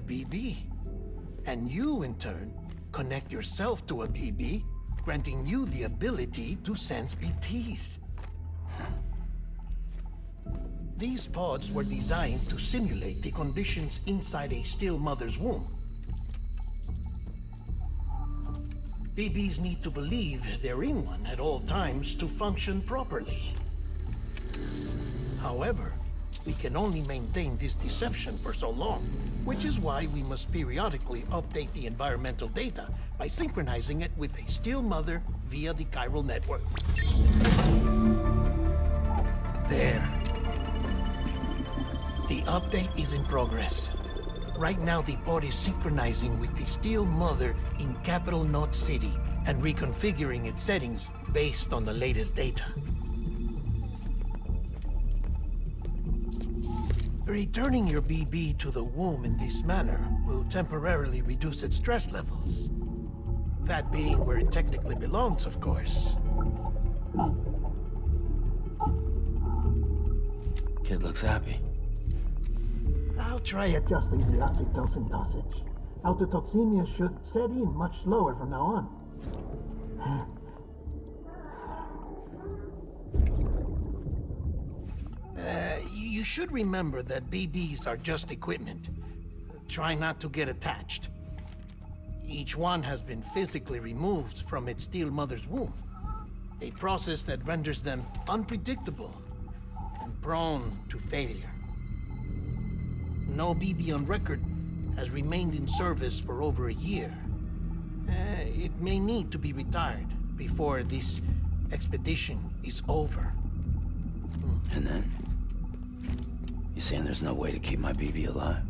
BB. And you, in turn, connect yourself to a BB, granting you the ability to sense BTs. These pods were designed to simulate the conditions inside a still mother's womb. BBs need to believe they're in one at all times to function properly. However, we can only maintain this deception for so long, which is why we must periodically update the environmental data by synchronizing it with a still mother via the chiral network. There. The update is in progress. Right now, the pod is synchronizing with the still mother in Capital Knot City and reconfiguring its settings based on the latest data. Returning your BB to the womb in this manner will temporarily reduce its stress levels. That being where it technically belongs, of course. Kid looks happy. I'll try adjusting the oxytocin dosage. Autotoxemia should set in much slower from now on. You should remember that BBs are just equipment. Try not to get attached. Each one has been physically removed from its still mother's womb. A process that renders them unpredictable and prone to failure. No BB on record has remained in service for over a year. It may need to be retired before this expedition is over. And then? You saying there's no way to keep my BB alive?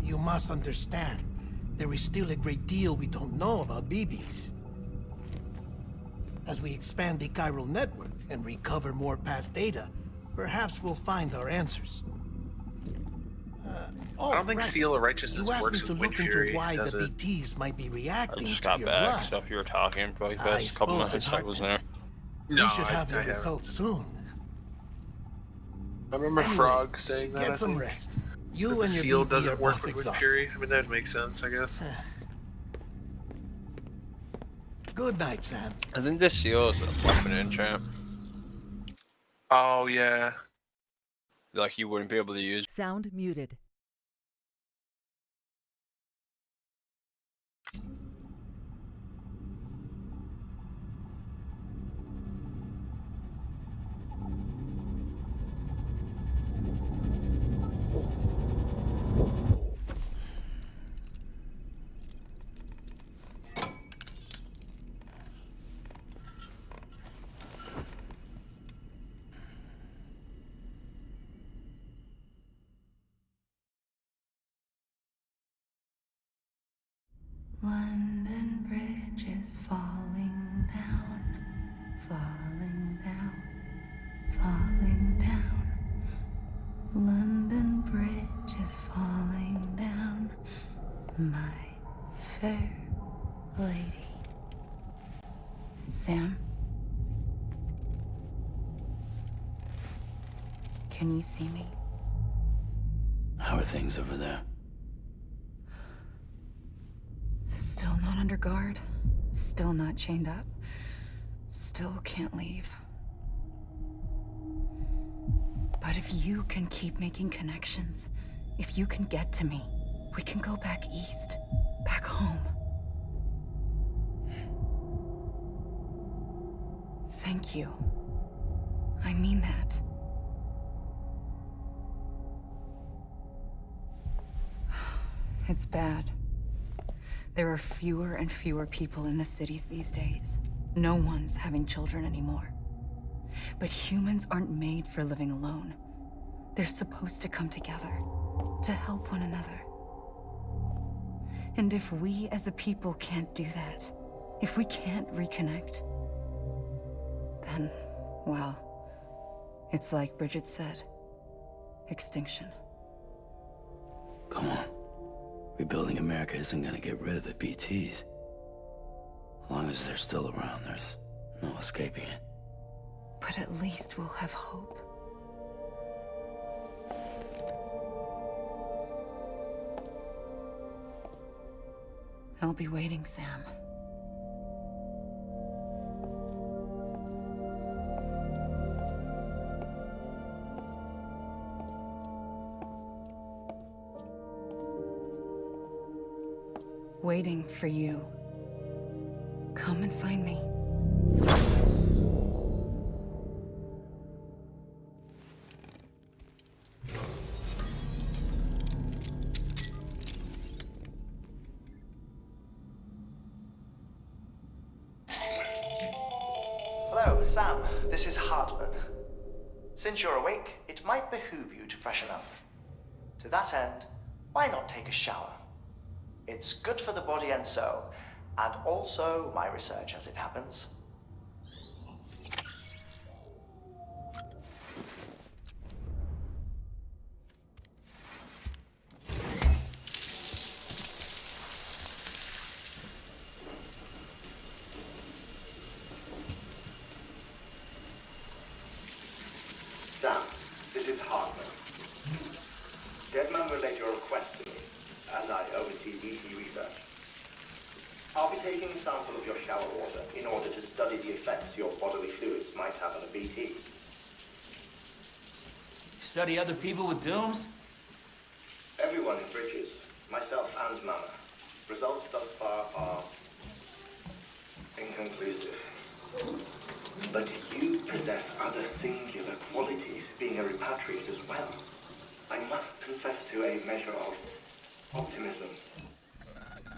You must understand, there is still a great deal we don't know about BBs. As we expand the chiral network and recover more past data, perhaps we'll find our answers. I don't think Seal of Righteousness works with Wind Fury, why does the it? BTs might be I reacting just to got your back. blood. Stuff you were talking about, like I best couple spoke minutes with I was there. We No, should have I your haven't. results soon. I remember Anyway, Frog saying that. Get some rest. You and the your Seal BB doesn't are work both with Wind exhausted. Fury. I mean, that would make sense, I guess. Good night, Sam. I think this seal is a weapon enchant. Oh, yeah. Like you wouldn't be able to use. Sound muted. London Bridge is falling down, falling down, falling down. London Bridge is falling down, my fair lady. Sam? Can you see me? How are things over there? Still not under guard, still not chained up, still can't leave. But if you can keep making connections, if you can get to me, we can go back east, back home. Thank you. I mean that. It's bad. There are fewer and fewer people in the cities these days. No one's having children anymore. But humans aren't made for living alone. They're supposed to come together, to help one another. And if we as a people can't do that, if we can't reconnect, then, well, it's like Bridget said, extinction. Come on. Rebuilding America isn't gonna get rid of the BTs. As long as they're still around, there's no escaping it. But at least we'll have hope. I'll be waiting, Sam. Waiting for you. Come and find me. Hello, Sam. This is Hartman. Since you're awake, it might behoove you to freshen up. To that end, why not take a shower? It's good for the body and soul, and also my research as it happens. Sam, this is Hartman. Deadman relayed your request to me, as I oversee BT research. I'll be taking a sample of your shower water in order to study the effects your bodily fluids might have on a BT. Study other people with dooms? Everyone in Bridges, myself and Mama. Results thus far are inconclusive. But you possess other singular qualities, being a repatriate as well. I must confess to a measure of optimism.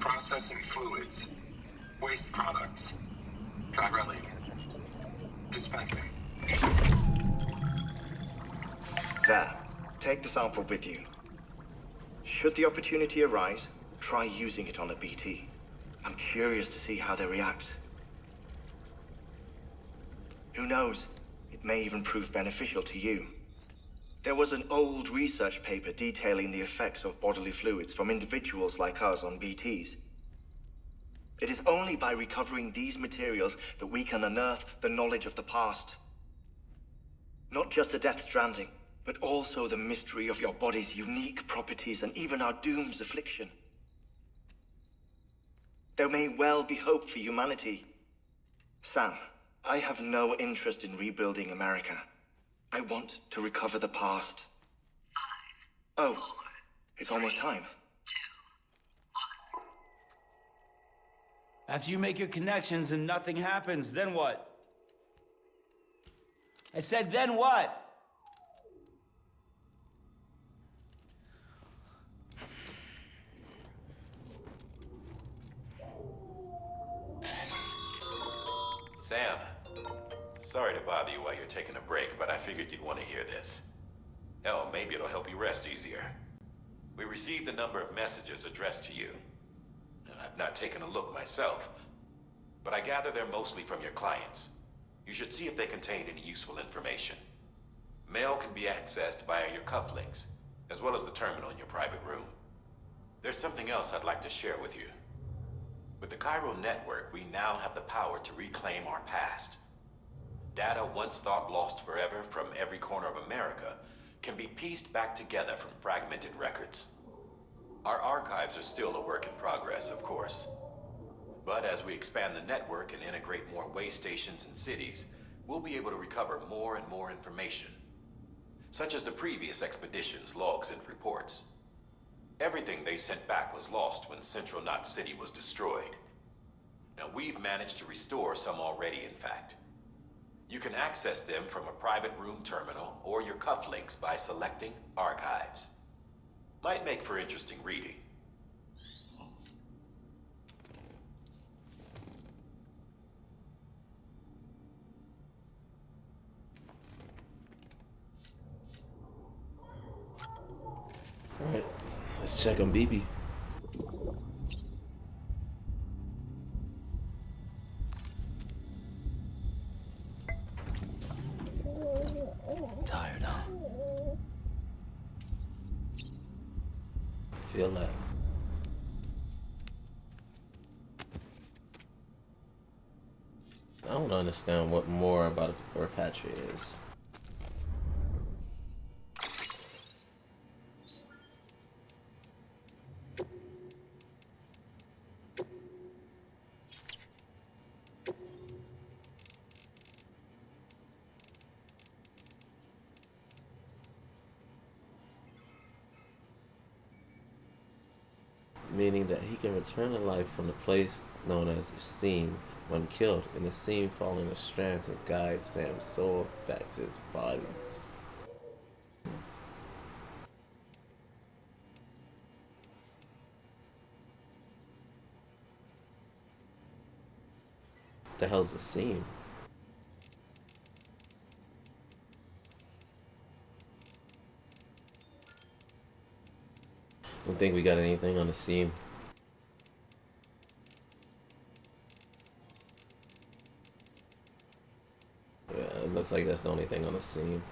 Processing fluids. Waste products. Drilling. Dispensing. There. Take the sample with you. Should the opportunity arise, try using it on a BT. I'm curious to see how they react. Who knows? It may even prove beneficial to you. There was an old research paper detailing the effects of bodily fluids from individuals like us on BTs. It is only by recovering these materials that we can unearth the knowledge of the past. Not just the Death Stranding, but also the mystery of your body's unique properties and even our doom's affliction. There may well be hope for humanity. Sam, I have no interest in rebuilding America. I want to recover the past. 5, 4, it's almost time. 2, 1. After you make your connections and nothing happens, then what? I said, then what? Sam, sorry to bother you while you're taking a break, but I figured you'd want to hear this. Hell, maybe it'll help you rest easier. We received a number of messages addressed to you. I've not taken a look myself, but I gather they're mostly from your clients. You should see if they contain any useful information. Mail can be accessed via your cufflinks, as well as the terminal in your private room. There's something else I'd like to share with you. With the Cairo network, we now have the power to reclaim our past. Data once thought lost forever from every corner of America can be pieced back together from fragmented records. Our archives are still a work in progress, of course. But as we expand the network and integrate more way stations and cities, we'll be able to recover more and more information, such as the previous expedition's logs and reports. Everything they sent back was lost when Central Knot City was destroyed. Now we've managed to restore some already, in fact. You can access them from a private room terminal or your cufflinks by selecting Archives. Might make for interesting reading. Alright, let's check on BB. Tired, huh? Feel that. I don't understand what more about a repatriate is. meaning that he can return to life from the place known as the Seam when killed, and the Seam following a strand to guide Sam's soul back to his body. The hell's the Seam? Don't think we got anything on the Seam. Yeah, it looks like that's the only thing on the Seam.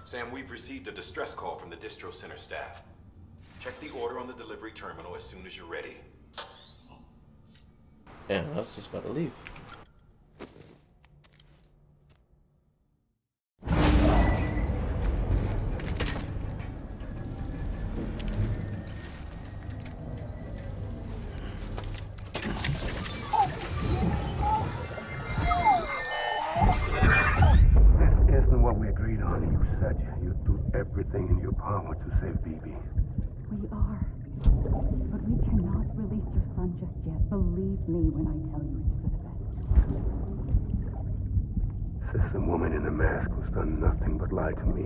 Sam, we've received a distress call from the distro center staff. Check the order on the delivery terminal as soon as you're ready. Yeah, I was just about to leave. Everything in your power to save BB. We are. But we cannot release your son just yet. Believe me when I tell you it's for the best. Sister woman in the mask who's done nothing but lie to me.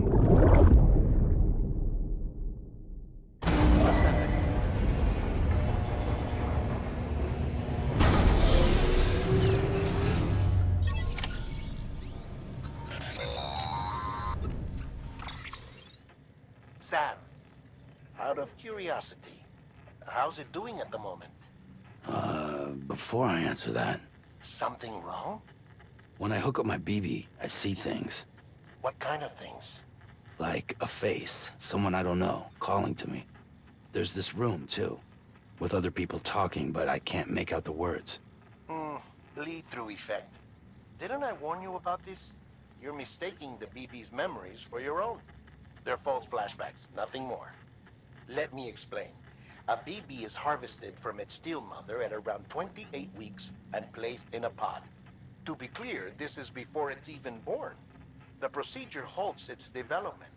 Sam, out of curiosity, how's it doing at the moment? Before I answer that, Something wrong? when I hook up my BB, I see things. What kind of things? Like a face, someone I don't know, calling to me. There's this room, too, with other people talking, but I can't make out the words. Lead-through effect. Didn't I warn you about this? You're mistaking the BB's memories for your own. They're false flashbacks, nothing more. Let me explain. A BB is harvested from its steel mother at around 28 weeks and placed in a pod. To be clear, this is before it's even born. The procedure halts its development.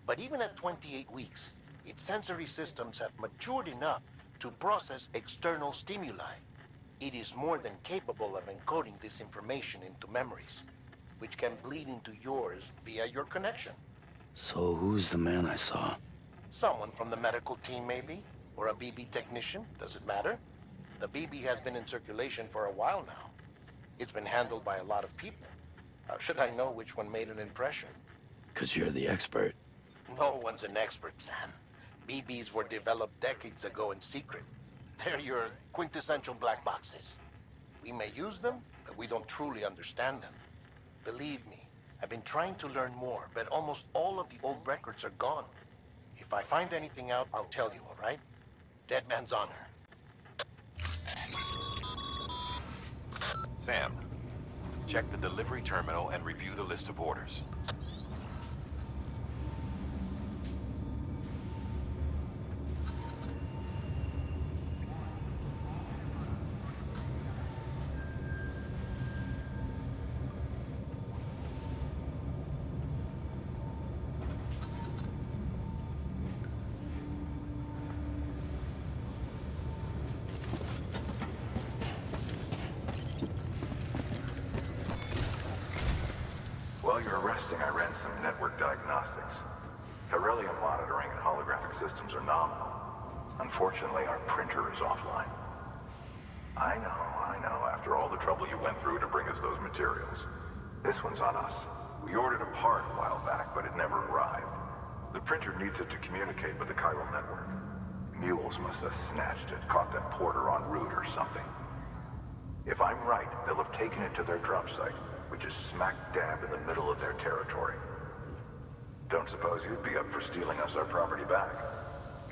But even at 28 weeks, its sensory systems have matured enough to process external stimuli. It is more than capable of encoding this information into memories, which can bleed into yours via your connection. So who's the man I saw? Someone from the medical team, maybe? Or a BB technician? Does it matter? The BB has been in circulation for a while now. It's been handled by a lot of people. How should I know which one made an impression? 'Cause you're the expert. No one's an expert, Sam. BBs were developed decades ago in secret. They're your quintessential black boxes. We may use them, but we don't truly understand them. Believe me, I've been trying to learn more, but almost all of the old records are gone. If I find anything out, I'll tell you, all right? Dead man's honor. Sam, check the delivery terminal and review the list of orders. While you're resting, I ran some network diagnostics. Beryllium monitoring and holographic systems are nominal. Unfortunately, our printer is offline. I know. After all the trouble you went through to bring us those materials. This one's on us. We ordered a part a while back, but it never arrived. The printer needs it to communicate with the chiral network. Mules must have snatched it, caught that porter en route or something. If I'm right, they'll have taken it to their drop site, which is smack dab in the middle of their territory. Don't suppose you'd be up for stealing us our property back?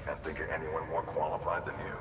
Can't think of anyone more qualified than you.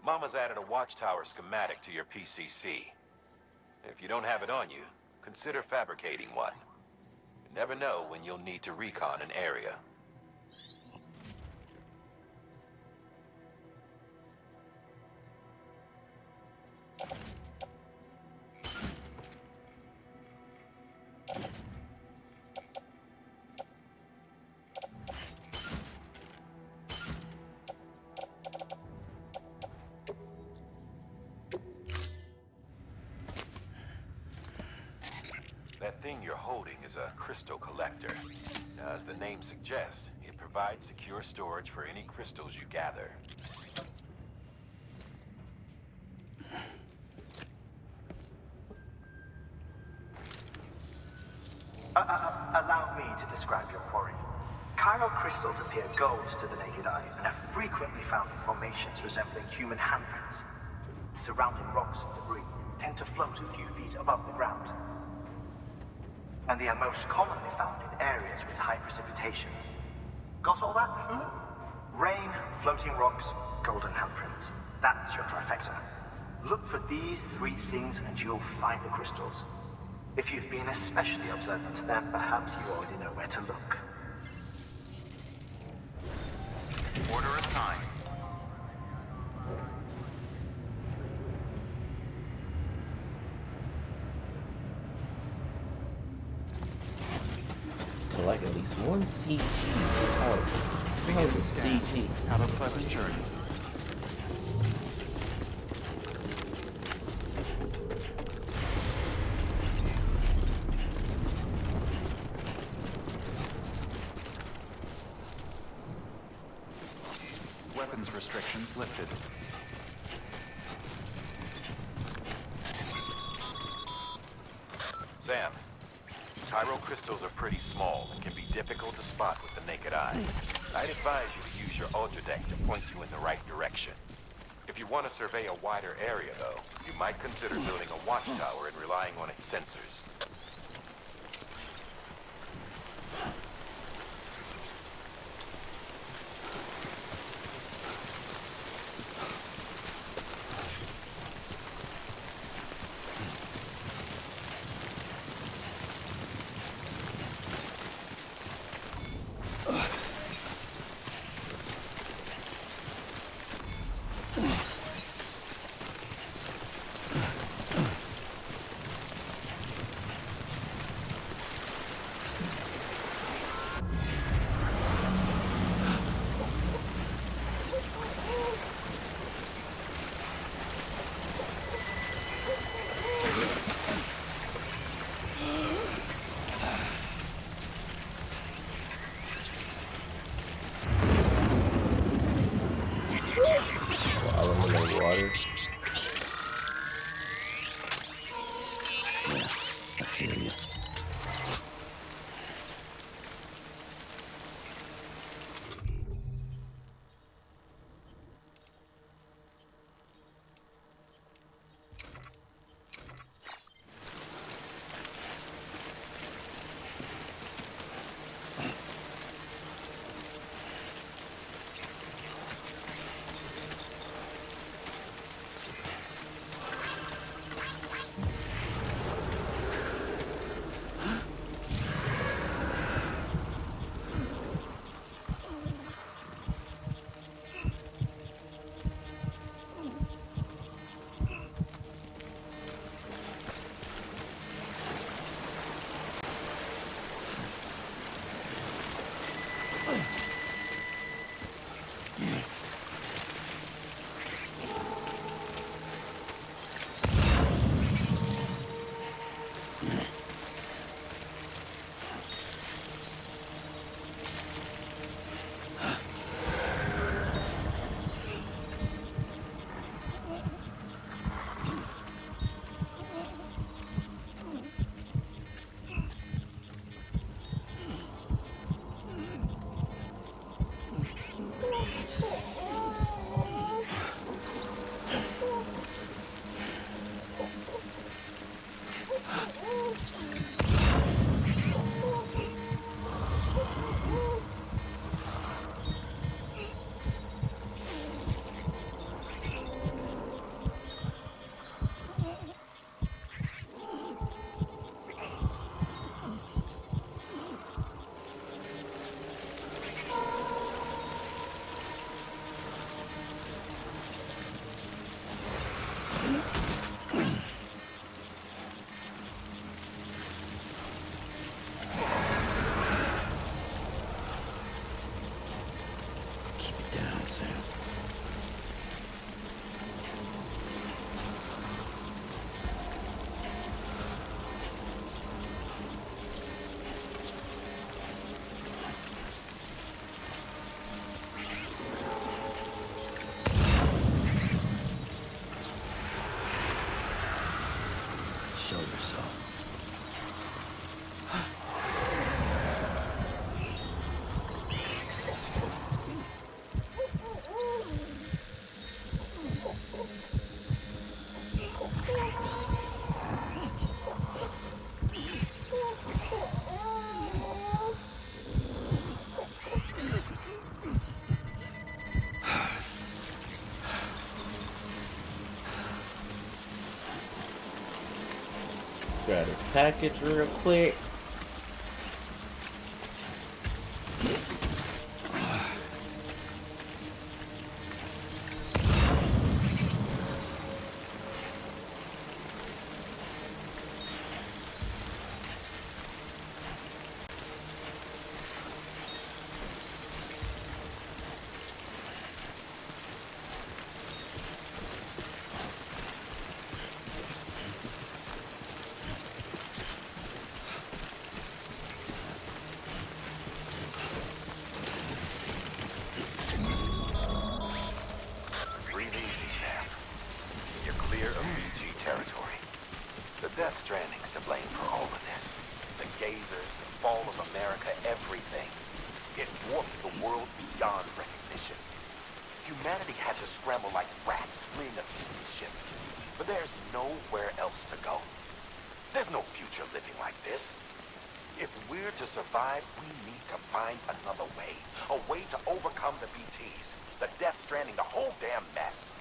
Mama's added a watchtower schematic to your PCC. If you don't have it on you, consider fabricating one. You never know when you'll need to recon an area. That thing you're holding is a crystal collector. Now, as the name suggests, it provides secure storage for any crystals you gather. Allow me to describe your quarry. Chiral crystals appear gold to the naked eye and are frequently found in formations resembling human handprints. Surrounding rocks and debris tend to float a few feet above the ground. And they are most commonly found in areas with high precipitation. Got all that? Rain, floating rocks, golden handprints. That's your trifecta. Look for these three things and you'll find the crystals. If you've been especially observant, then perhaps you already know where to look. Order assigned. Collect at least one CT. How is a CT? Have a pleasant journey. Weapons restrictions lifted. Sam, chiral crystals are pretty small and can be difficult to spot with the naked eye. I'd advise you to use your ultradeck to point you in the right direction. If you want to survey a wider area, though, you might consider building a watchtower and relying on its sensors. Water. I feel you. down, Sam. Show yourself. Grab this package real quick. Stranding's to blame for all of this. The gazers, the fall of America, everything. It warped the world beyond recognition. Humanity had to scramble like rats fleeing a sinking ship. But there's nowhere else to go. There's no future living like this. If we're to survive, we need to find another way. A way to overcome the BTs, the Death Stranding, the whole damn mess.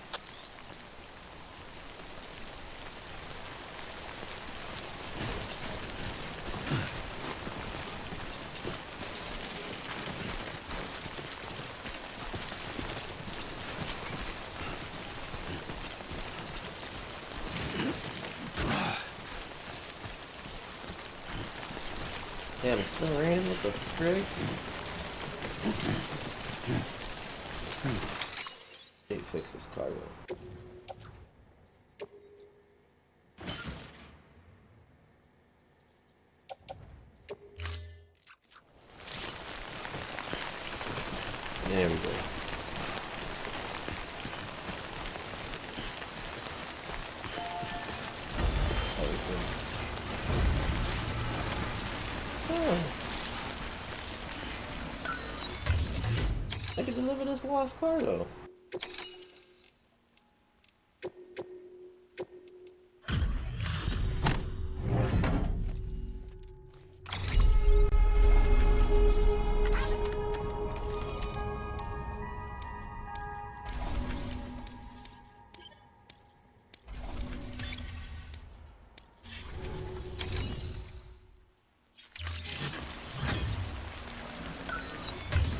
Damn, it's still raining, what the frick? Need to fix this cargo. There we go. I can deliver this lost cargo.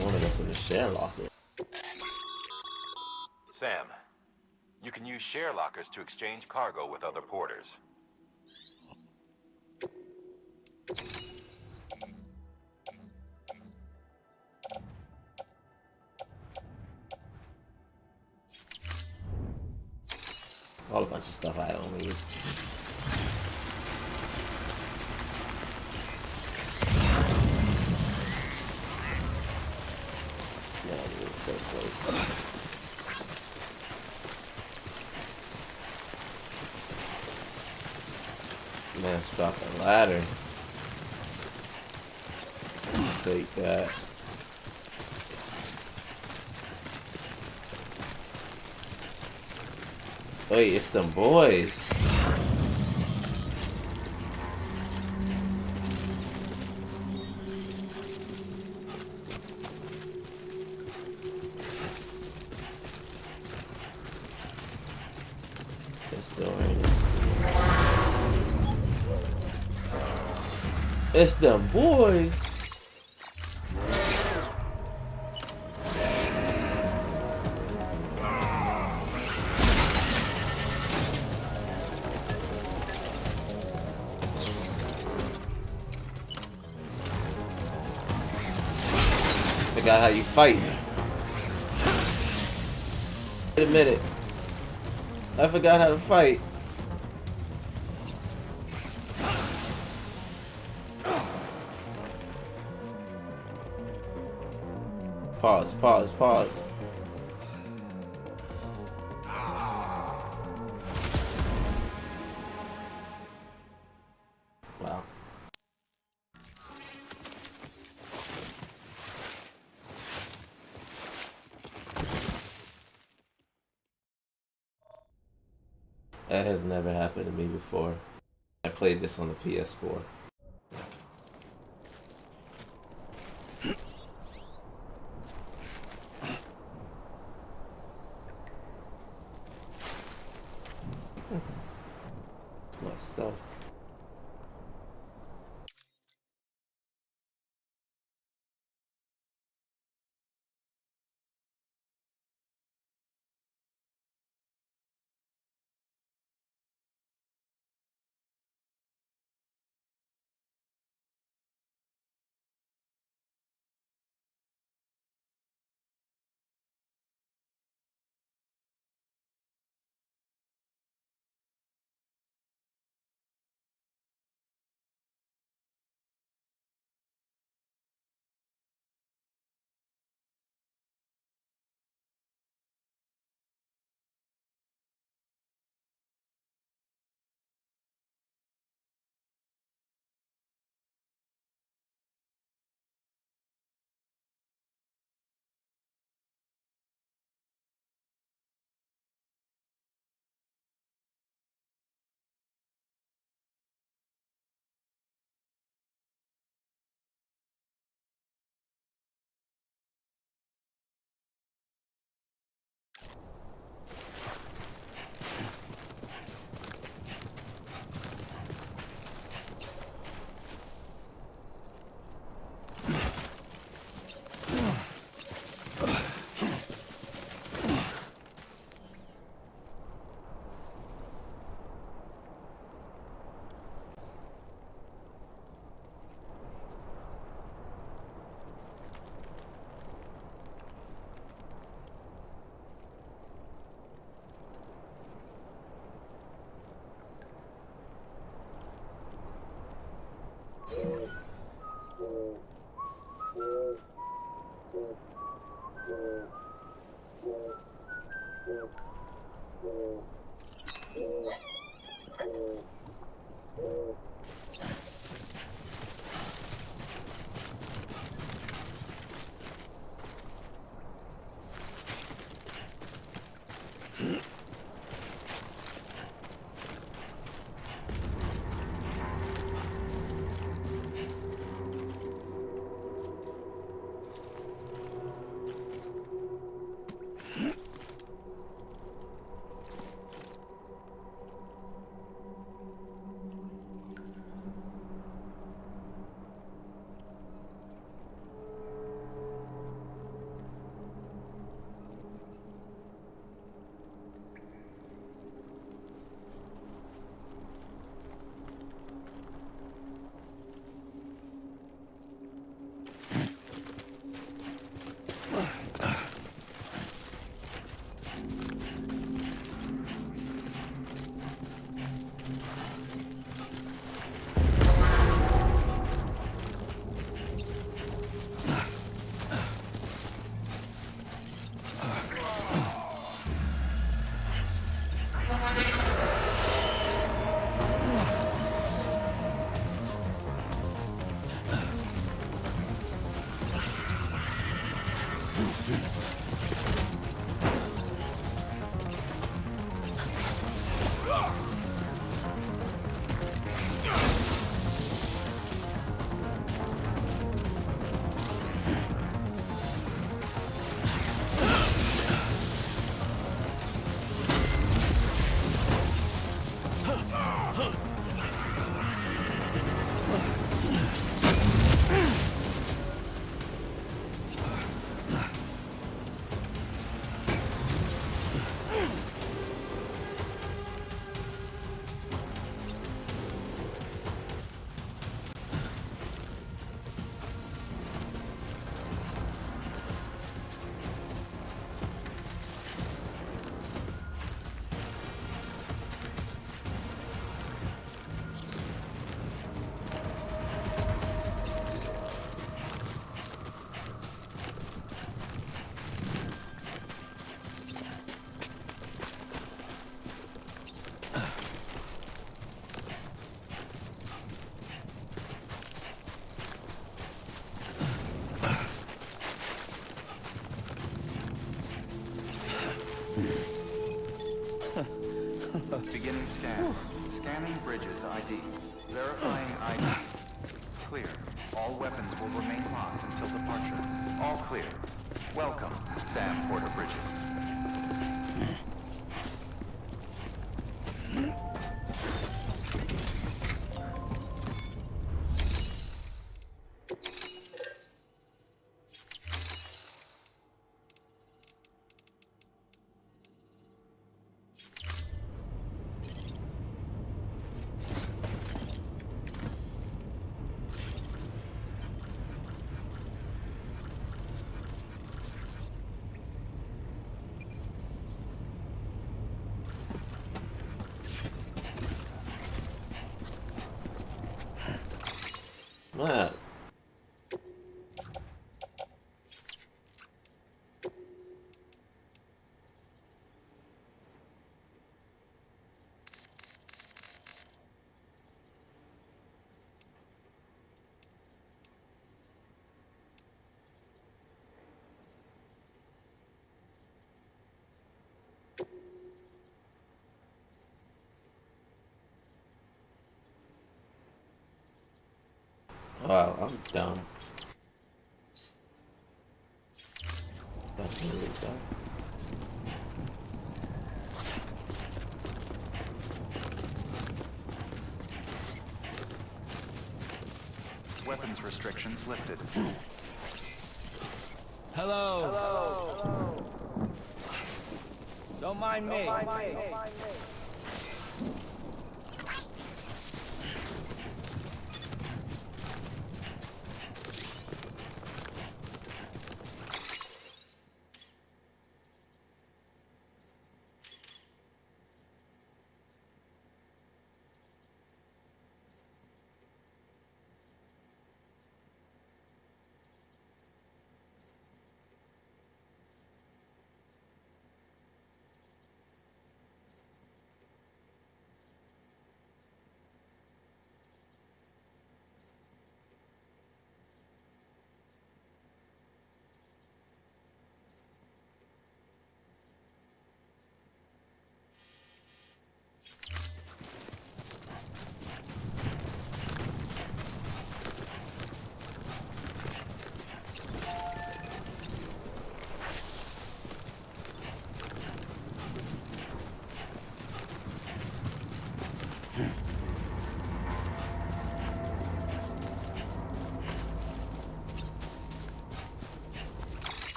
One of us in the share locker. Sam, you can use share lockers to exchange cargo with other porters. All a bunch of stuff I don't need. Man, it's so close. Man's dropped a ladder. Take that. Wait, it's them boys. It's still raining. It's them boys. Forgot how you fight. Wait a minute. I forgot how to fight. Pause, pause, pause. Wow. That has never happened to me before. I played this on the PS4. My stuff. Beginning scan. Scanning bridges ID. Verifying ID. Clear. All weapons will remain locked until departure. All clear. Welcome, Sam Porter Bridges. Man. Wow, I'm dumb. That's really dumb. Weapons restrictions lifted. Hello. Hello. Don't mind me.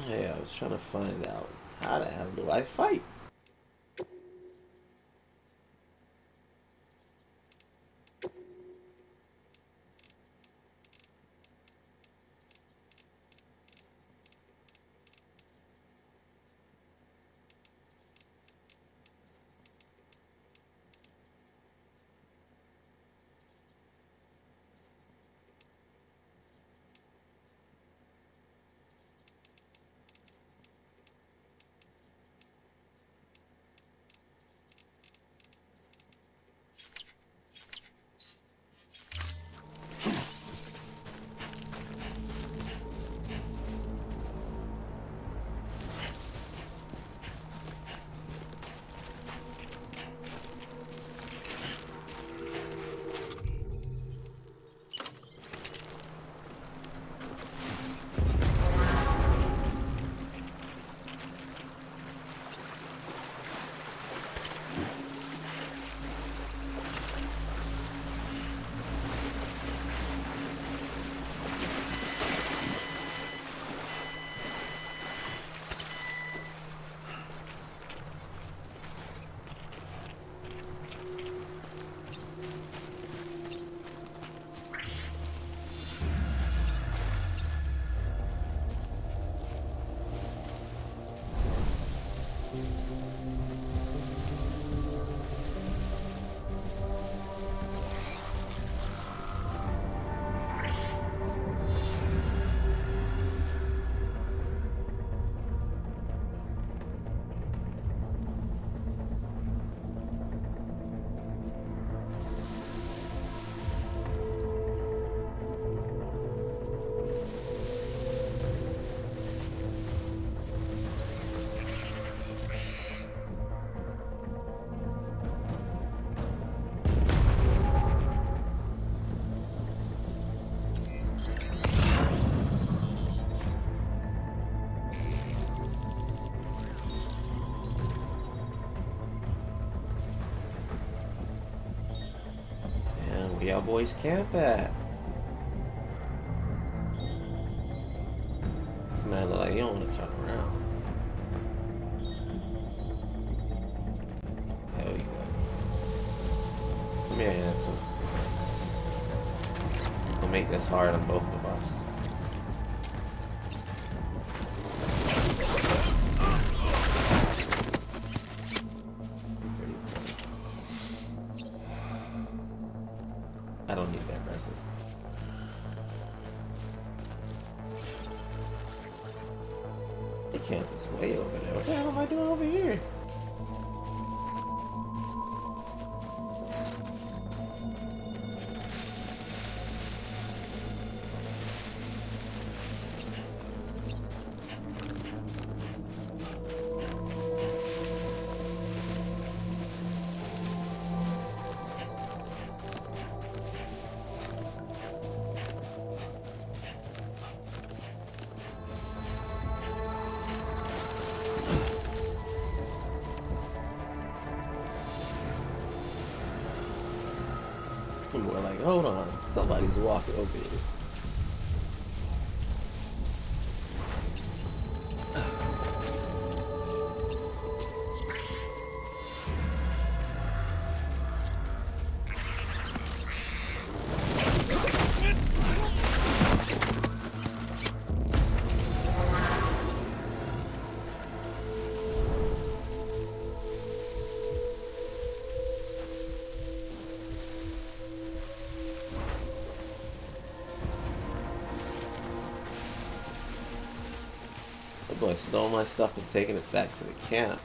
Hey, I was trying to find out how the hell do I fight? Where y'all boys camp at? This man look like he don't want to turn around. There we go. Come here, handsome. We'll make this hard on both of us. I don't need that resin. The camp is way over there. What the hell am I doing over here? We're like, hold on, somebody's walking over here. The boy stole my stuff and taking it back to the camp.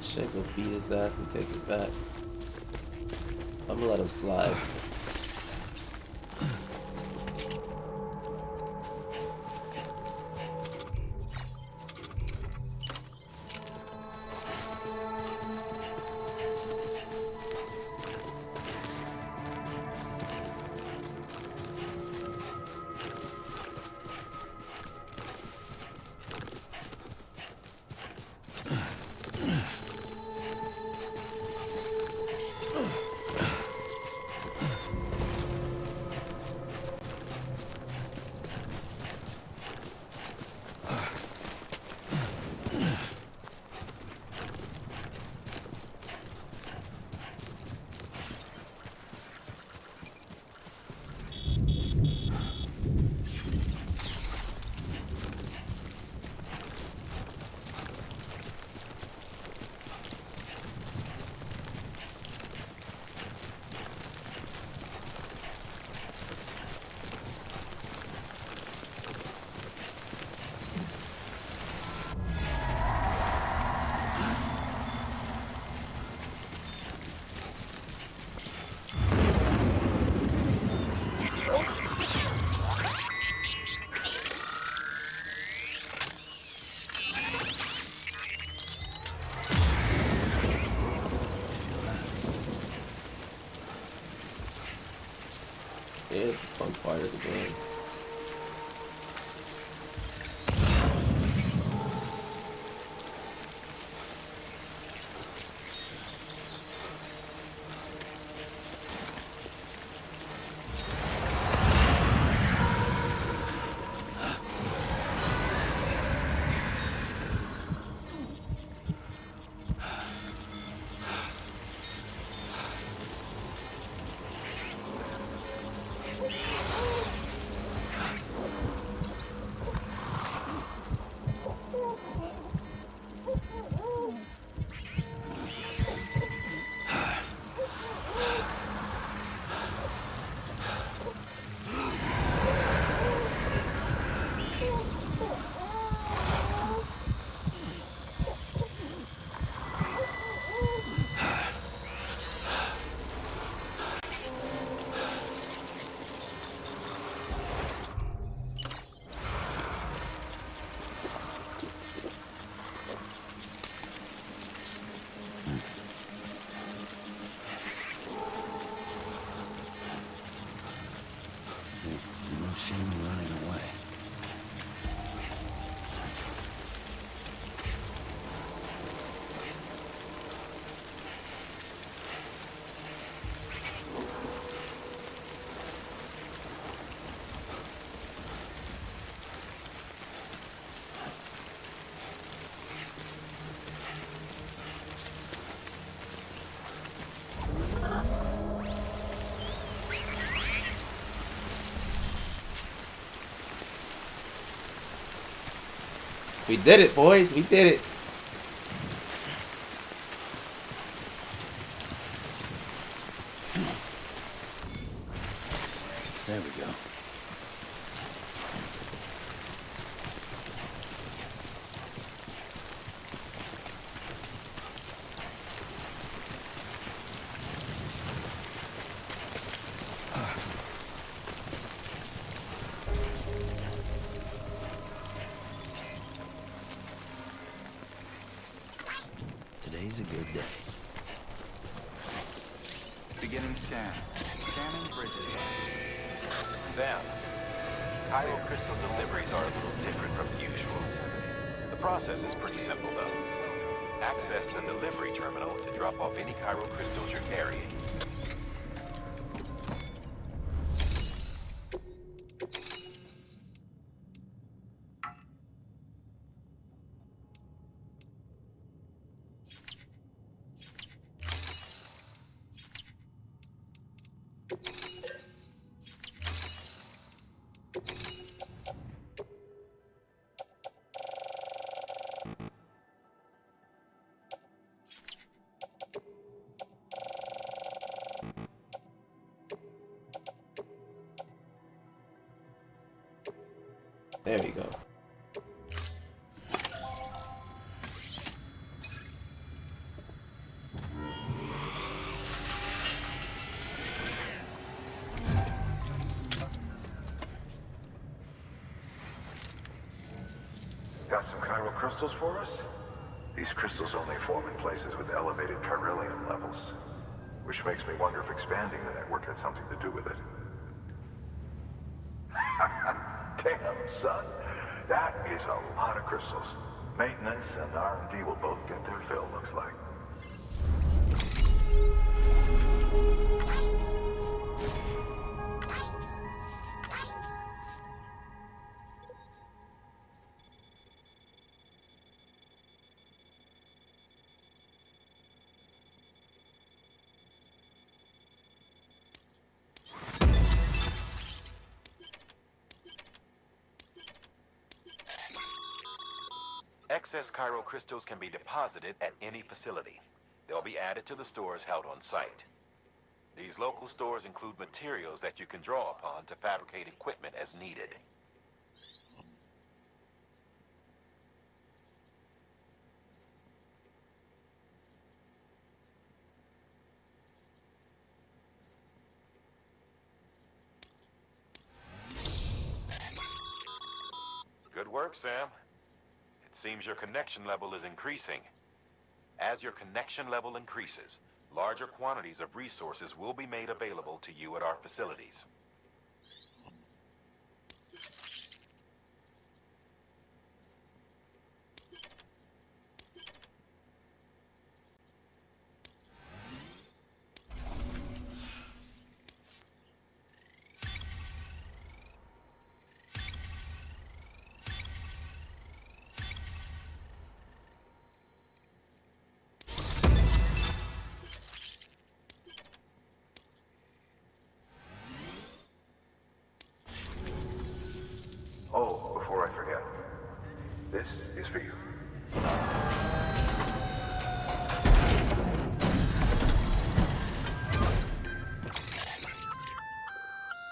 Shit, go beat his ass and take it back. I'm gonna let him slide. Yeah, it's a fun part of the game. We did it, boys. We did it. There we go. Today's a good day. Beginning scan. Scanning bridges. Sam, Cairo crystal deliveries are a little different from usual. The process is pretty simple, though. Access the delivery terminal to drop off any Cairo crystals you're carrying. There we go. Got some chiral crystals for us? These crystals only form in places with elevated chiralium levels, which makes me wonder if expanding the network had something to do with it. Damn, son. That is a lot of crystals. Maintenance and R&D will both get their fill, looks like. Excess Cairo crystals can be deposited at any facility. They'll be added to the stores held on site. These local stores include materials that you can draw upon to fabricate equipment as needed. Good work, Sam. It seems your connection level is increasing. As your connection level increases, larger quantities of resources will be made available to you at our facilities. Oh, before I forget, this is for you.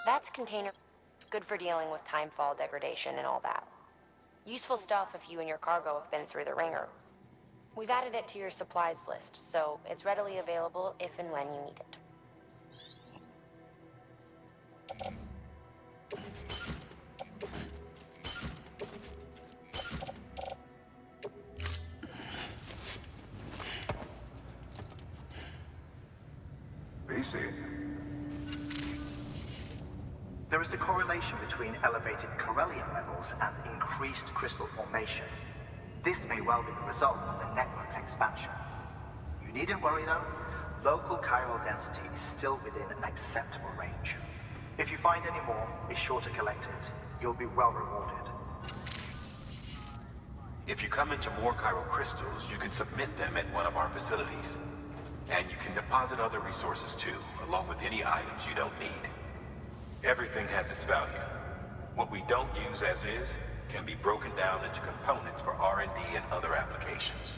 That's container. Good for dealing with timefall degradation and all that. Useful stuff if you and your cargo have been through the ringer. We've added it to your supplies list, so it's readily available if and when you need it. There is a correlation between elevated chiralium levels and increased crystal formation. This may well be the result of the network's expansion. You needn't worry though. Local chiral density is still within an acceptable range. If you find any more, be sure to collect it. You'll be well rewarded. If you come into more chiral crystals, you can submit them at one of our facilities. And you can deposit other resources too, along with any items you don't need. Everything has its value. What we don't use as is can be broken down into components for R&D and other applications.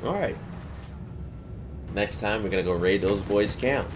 Alright. Next time we're gonna go raid those boys' camp.